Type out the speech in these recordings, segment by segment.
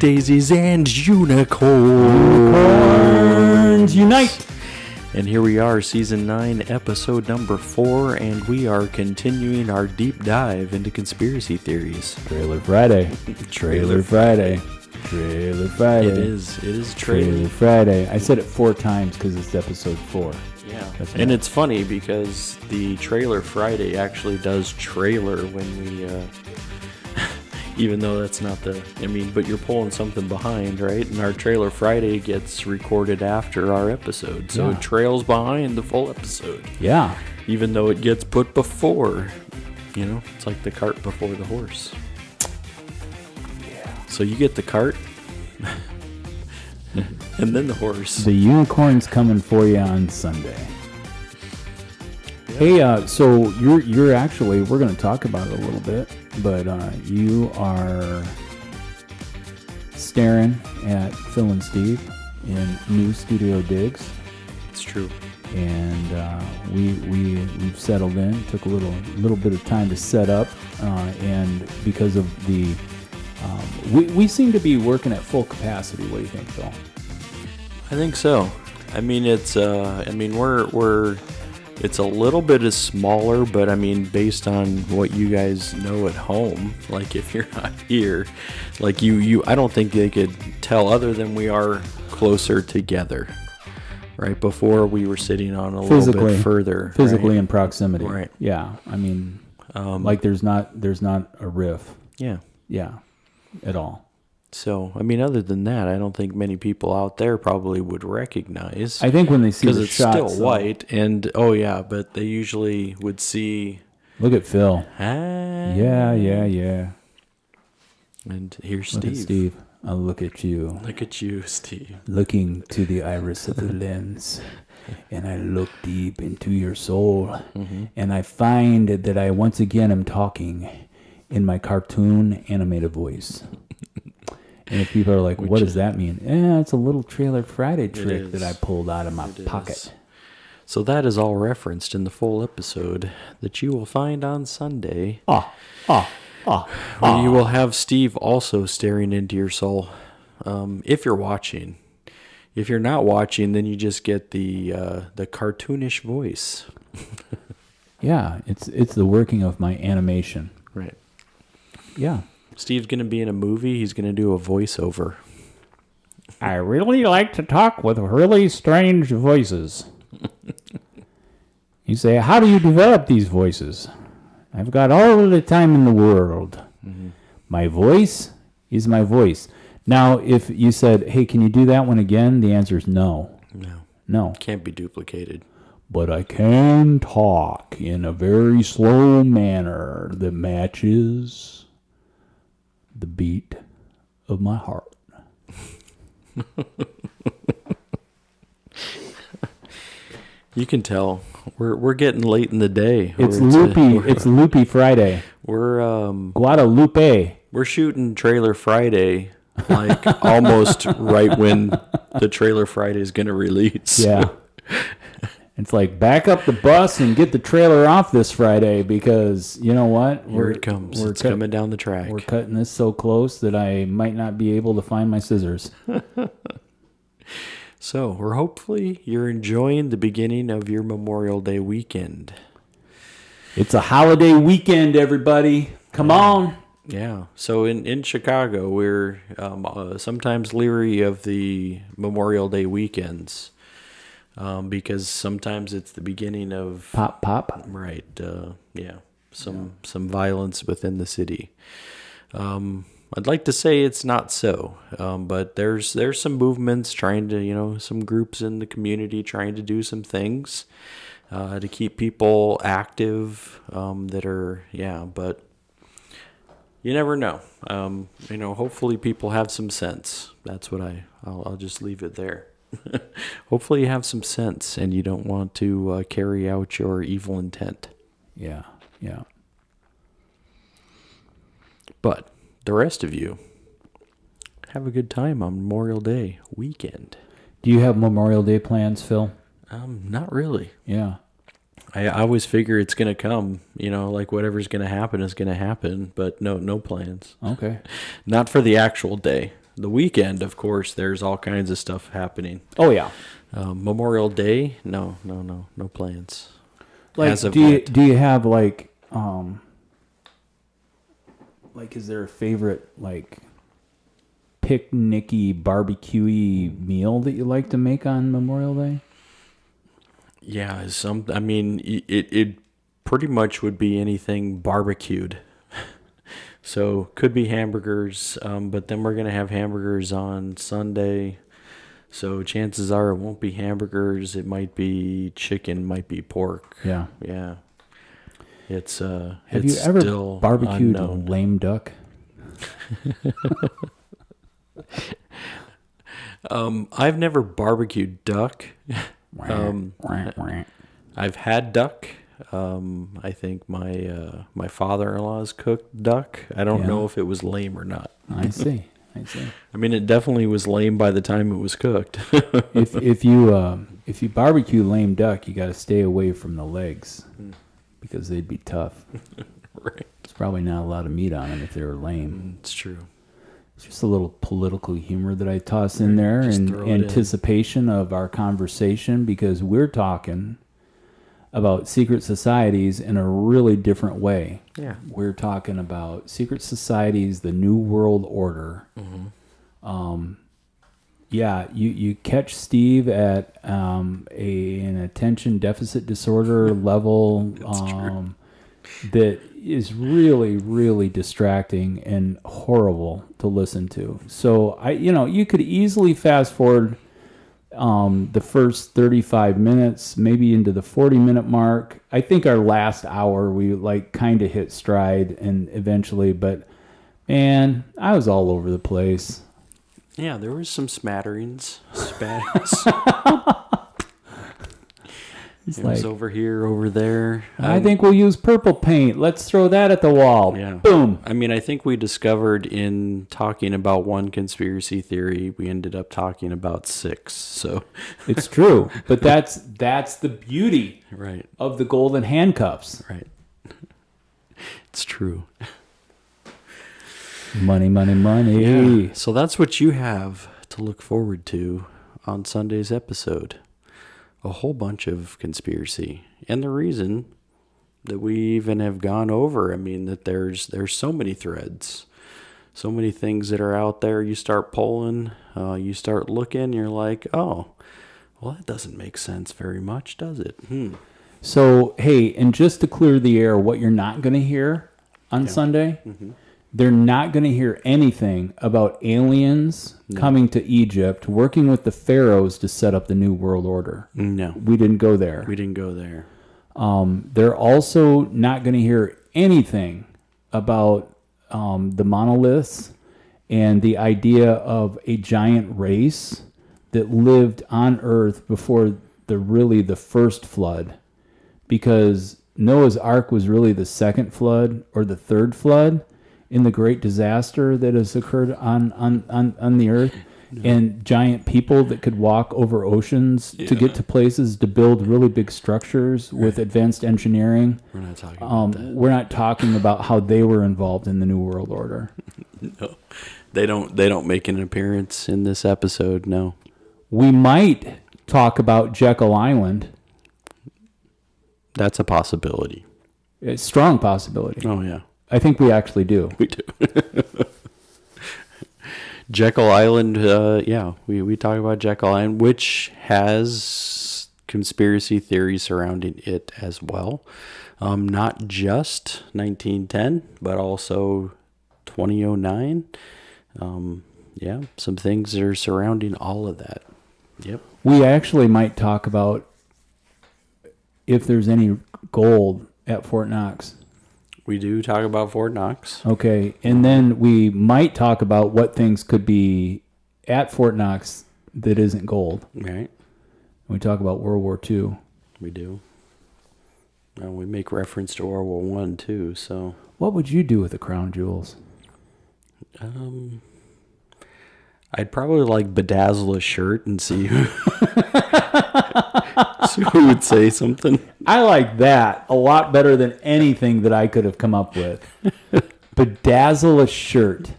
daisies and unicorns. Unicorns unite! And here we are, Season 9, Episode number 4, and we are continuing our deep dive into conspiracy theories. Trailer Friday. Trailer Friday. Trailer Friday. It is Trailer Friday. I said it 4 times because it's episode 4. Yeah, and it's funny because the Trailer Friday actually does trailer when we, even though that's not but you're pulling something behind, right? And our Trailer Friday gets recorded after our episode, so it trails behind the full episode. Yeah. Even though it gets put before, it's like the cart before the horse. Yeah. So you get the cart, and then the horse. The unicorn's coming for you on Sunday. Yeah. Hey, so you're actually, we're going to talk about it a little bit, but you are staring at Phil and Steve in new studio digs. It's true. And we've settled in. Took a little bit of time to set up, and because of the we seem to be working at full capacity. What do you think, Phil? I think so. I mean, it's we're it's a little bit smaller, but I mean, based on what you guys know at home, like if you're not here, like I don't think they could tell other than we are closer together. Right before we were sitting on a little bit further, physically in proximity. Right. Yeah. I mean, like there's not a riff. Yeah. Yeah. At all. So, I mean, other than that, I don't think many people out there probably would recognize. I think when they see the it's shots, still white, and but they usually would see. Look at Phil. Yeah. And here's Steve. Look at Steve. I look at you. Look at you, Steve. Looking to the iris of the lens, and I look deep into your soul, and I find that I once again am talking in my cartoon animated voice. And if people are like, what does that mean? It's a little Trailer Friday trick that I pulled out of my pocket. So that is all referenced in the full episode that you will find on Sunday. You will have Steve also staring into your soul. If you're watching. If you're not watching, then you just get the cartoonish voice. Yeah, it's the working of my animation. Right. Yeah. Steve's going to be in a movie. He's going to do a voiceover. I really like to talk with really strange voices. You say, how do you develop these voices? I've got all the time in the world. Mm-hmm. My voice is my voice. Now, if you said, hey, can you do that one again? The answer is no. No. Can't be duplicated. But I can talk in a very slow manner that matches the beat of my heart. You can tell we're getting late in the day. It's loopy. It's loopy Friday. We're Guadalupe. We're shooting Trailer Friday, like almost right when the Trailer Friday is going to release. Yeah. It's like back up the bus and get the trailer off this Friday because you know what? Here it comes. It's coming down the track. We're cutting this so close that I might not be able to find my scissors. So, hopefully you're enjoying the beginning of your Memorial Day weekend. It's a holiday weekend, everybody. Come on. Yeah. So in Chicago, we're sometimes leery of the Memorial Day weekends because sometimes it's the beginning of pop. Right. Some violence within the city. I'd like to say it's not so, but there's some movements trying to, some groups in the community trying to do some things to keep people active but you never know. Hopefully people have some sense. That's what I'll just leave it there. Hopefully you have some sense and you don't want to carry out your evil intent. Yeah. But the rest of you, have a good time on Memorial Day weekend. Do you have Memorial Day plans, Phil? Not really. Yeah. I always figure it's going to come, like whatever's going to happen is going to happen, but no plans. Okay. Not for the actual day. the weekend, of course, there's all kinds of stuff happening. Oh yeah. Memorial Day, no plans. Like, As of do yet. you have like is there a favorite like picnicky barbecuey meal that you like to make on Memorial Day? Yeah, I mean, it pretty much would be anything barbecued. So could be hamburgers, but then we're gonna have hamburgers on Sunday. So chances are it won't be hamburgers. It might be chicken, might be pork. Yeah. Yeah. It's Have it's you ever still barbecued unknown. a lame duck? I've never barbecued duck. I've had duck. I think my father-in-law's cooked duck. I don't know if it was lame or not. I see. I mean, it definitely was lame by the time it was cooked. If you barbecue lame duck, you got to stay away from the legs because they'd be tough. Right. There's probably not a lot of meat on them if they were lame. It's true. It's just a little political humor that I toss in there in anticipation of our conversation, because we're talking about secret societies in a really different way. Yeah. We're talking about secret societies, the New World Order. Yeah, you catch Steve at an attention deficit disorder level that is really, really distracting and horrible to listen to. So you could easily fast forward the first 35 minutes, maybe into the 40-minute mark. I think our last hour we kind of hit stride and eventually, but man, I was all over the place. Yeah, there was some smatterings. It was over here, over there. I think we'll use purple paint. Let's throw that at the wall. Yeah. Boom. I mean, I think we discovered in talking about one conspiracy theory, we ended up talking about 6. So it's true, but that's the beauty right of the golden handcuffs. Right. It's true. Money, money, money. Yeah. So that's what you have to look forward to on Sunday's episode. A whole bunch of conspiracy. And the reason that we even have gone over, I mean, that there's so many threads, so many things that are out there. You start pulling, you start looking, you're like, oh, well, that doesn't make sense very much, does it? So, hey, and just to clear the air, what you're not going to hear on Sunday, they're not going to hear anything about aliens coming to Egypt, working with the pharaohs to set up the New World Order. No. We didn't go there. We didn't go there. They're also not going to hear anything about the monoliths and the idea of a giant race that lived on Earth before the first flood, because Noah's Ark was really the second flood or the third flood in the great disaster that has occurred on the earth. And giant people that could walk over oceans to get to places to build really big structures with advanced engineering. We're not talking about that. We're not talking about how they were involved in the New World Order. No. They don't make an appearance in this episode, no. We might talk about Jekyll Island. That's a possibility. It's a strong possibility. Oh, yeah. I think we actually do. We do. Jekyll Island, we talk about Jekyll Island, which has conspiracy theories surrounding it as well. Not just 1910, but also 2009. Some things are surrounding all of that. Yep. We actually might talk about if there's any gold at Fort Knox. We do talk about Fort Knox. Okay, and then we might talk about what things could be at Fort Knox that isn't gold. Right. We talk about World War II. We do. And we make reference to World War One too. So, what would you do with the crown jewels? I'd probably bedazzle a shirt and see who would say something. I like that a lot better than anything that I could have come up with. Bedazzle a shirt.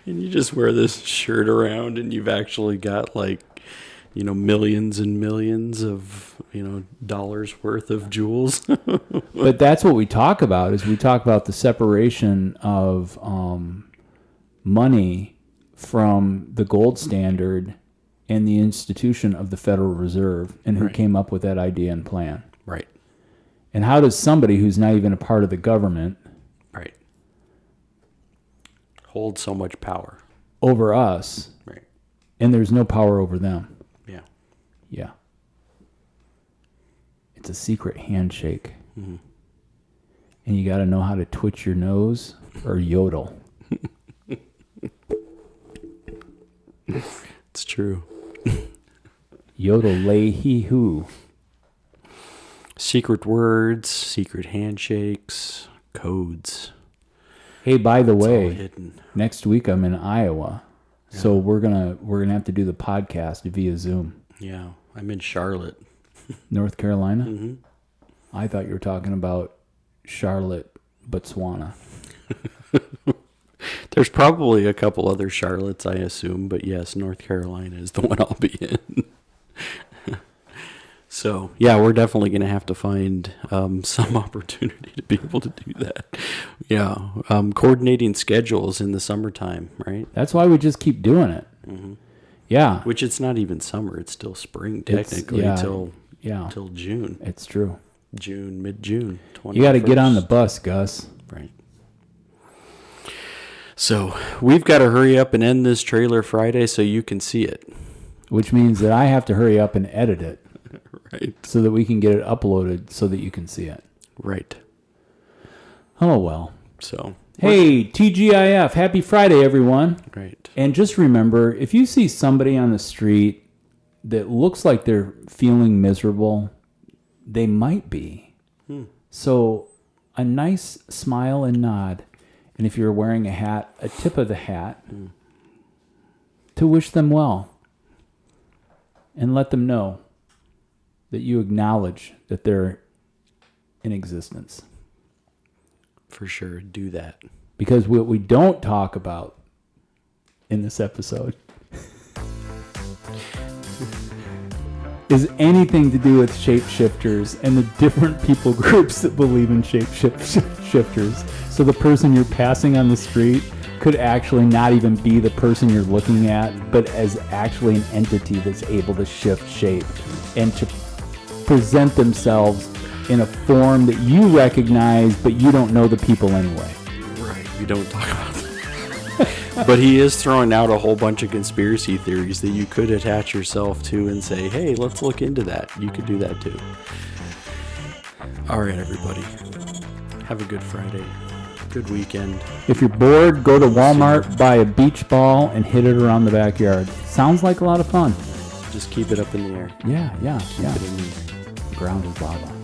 And you just wear this shirt around and you've actually got like, millions and millions of, dollars worth of jewels. But that's what we talk about, is we talk about the separation of money from the gold standard and the institution of the Federal Reserve, and who came up with that idea and plan. Right. And how does somebody who's not even a part of the government hold so much power over us, and there's no power over them? Yeah. It's a secret handshake. Mm-hmm. And you got to know how to twitch your nose or yodel. It's true. Yodel lay he who. Secret words, secret handshakes, codes. Hey, by the It's all way, hidden. next week I'm in Iowa. Yeah. So we're gonna have to do the podcast via Zoom. Yeah. I'm in Charlotte. North Carolina? Mm-hmm. I thought you were talking about Charlotte, Botswana. There's probably a couple other Charlottes, I assume, but yes, North Carolina is the one I'll be in. So, yeah, we're definitely going to have to find some opportunity to be able to do that. Yeah, coordinating schedules in the summertime, right? That's why we just keep doing it. Mm-hmm. Yeah. Which it's not even summer. It's still spring, technically, till June. It's true. Mid-June. You got to get on the bus, Gus. Right. So we've got to hurry up and end this trailer Friday so you can see it. Which means that I have to hurry up and edit it. Right. So that we can get it uploaded so that you can see it. Right. Oh, well. So. Hey, TGIF. Happy Friday, everyone. Right. And just remember, if you see somebody on the street that looks like they're feeling miserable, they might be. So a nice smile and nod. And if you're wearing a hat, a tip of the hat to wish them well. And let them know that you acknowledge that they're in existence. For sure, do that. Because what we don't talk about in this episode is anything to do with shapeshifters and the different people groups that believe in shapeshifters. So the person you're passing on the street could actually not even be the person you're looking at, but as actually an entity that's able to shift shape and to present themselves in a form that you recognize, but you don't know the people anyway. Right. We don't talk about that. But he is throwing out a whole bunch of conspiracy theories that you could attach yourself to and say, hey, let's look into that. You could do that too. All right, everybody. Have a good Friday. Good weekend. If you're bored, go to Walmart, buy a beach ball, and hit it around the backyard. Sounds like a lot of fun. Just keep it up in the air. Yeah. Keep it in the air. Ground is lava.